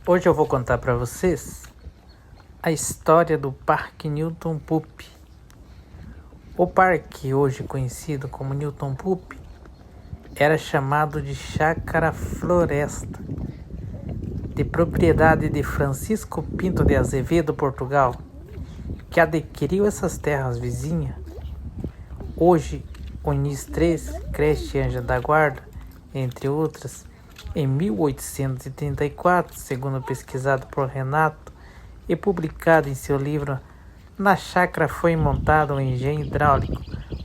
Hoje eu vou contar para vocês a história do Parque Newton Pupp. O parque, hoje conhecido como Newton Pupp, era chamado de Chácara Floresta, de propriedade de Francisco Pinto de Azevedo, Portugal, que adquiriu essas terras vizinhas. Hoje, Unis 3, Creche Anja da Guarda, entre outras, em 1834, segundo pesquisado por Renato e publicado em seu livro, na chácara foi montado um engenho hidráulico,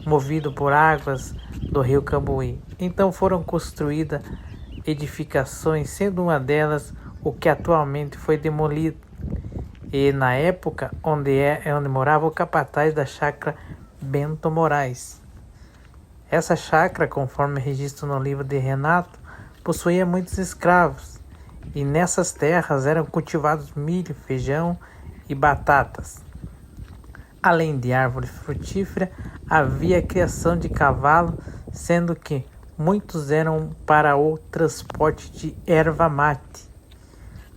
movido por águas do rio Cambuí. Então foram construídas edificações, sendo uma delas o que atualmente foi demolido. E na época onde morava o capataz da chácara Bento Moraes. Essa chácara, conforme registro no livro de Renato, possuía muitos escravos, e nessas terras eram cultivados milho, feijão e batatas. Além de árvores frutíferas, havia a criação de cavalos, sendo que muitos eram para o transporte de erva mate.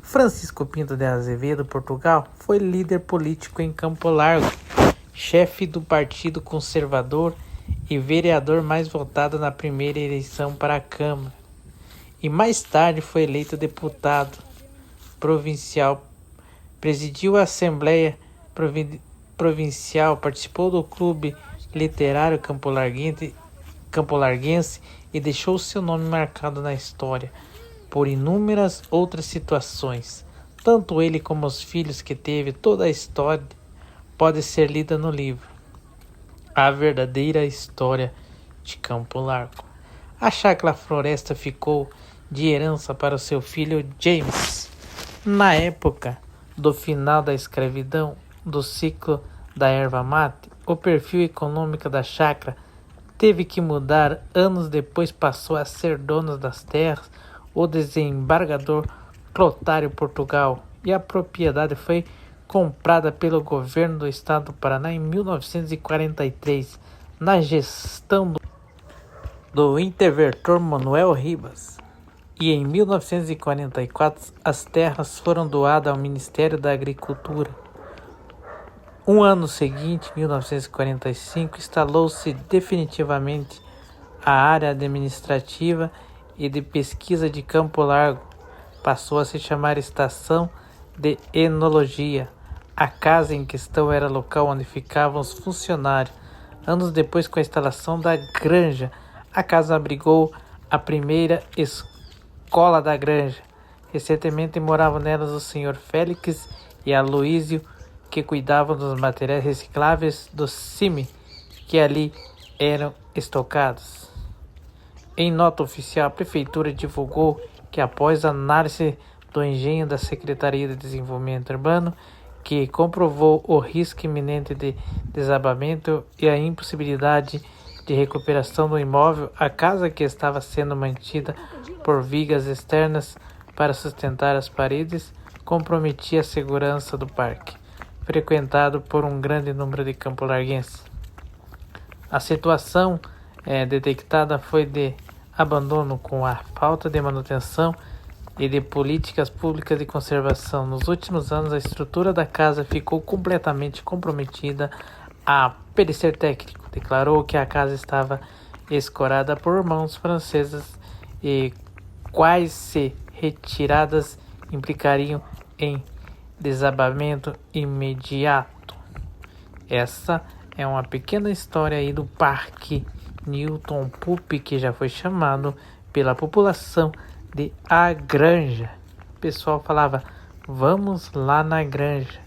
Francisco Pinto de Azevedo, Portugal, foi líder político em Campo Largo, chefe do Partido Conservador e vereador mais votado na primeira eleição para a Câmara. E mais tarde foi eleito deputado provincial, presidiu a Assembleia Provincial, participou do Clube Literário Campolarguense e deixou seu nome marcado na história por inúmeras outras situações. Tanto ele como os filhos que teve, toda a história pode ser lida no livro A Verdadeira História de Campo Largo. A Chácara Floresta ficou de herança para o seu filho James. Na época do final da escravidão, do ciclo da erva mate, o perfil econômico da chácara teve que mudar. Anos depois passou a ser dono das terras o desembargador Clotário Portugal, e a propriedade foi comprada pelo governo do estado do Paraná em 1943, na gestão do interventor Manuel Ribas. E em 1944 as terras foram doadas ao Ministério da Agricultura. Um ano seguinte, 1945, instalou-se definitivamente a área administrativa e de pesquisa de Campo Largo. Passou a se chamar Estação de Enologia. A casa em questão era local onde ficavam os funcionários. Anos depois, com a instalação da granja, a casa abrigou a primeira escola da granja. Recentemente moravam nelas o senhor Félix e Aloísio, que cuidavam dos materiais recicláveis do CIMI, que ali eram estocados. Em nota oficial, a Prefeitura divulgou que, após a análise do engenho da Secretaria de Desenvolvimento Urbano, que comprovou o risco iminente de desabamento e a impossibilidade de recuperação do imóvel, a casa, que estava sendo mantida por vigas externas para sustentar as paredes, comprometia a segurança do parque, frequentado por um grande número de campolarguenses. A situação detectada foi de abandono, com a falta de manutenção e de políticas públicas de conservação. Nos últimos anos, a estrutura da casa ficou completamente comprometida. A perícia técnico declarou que a casa estava escorada por mãos francesas e quais, se retiradas, implicariam em desabamento imediato. Essa é uma pequena história aí do Parque Newton Pupp, que já foi chamado pela população de A Granja. O pessoal falava: vamos lá na granja.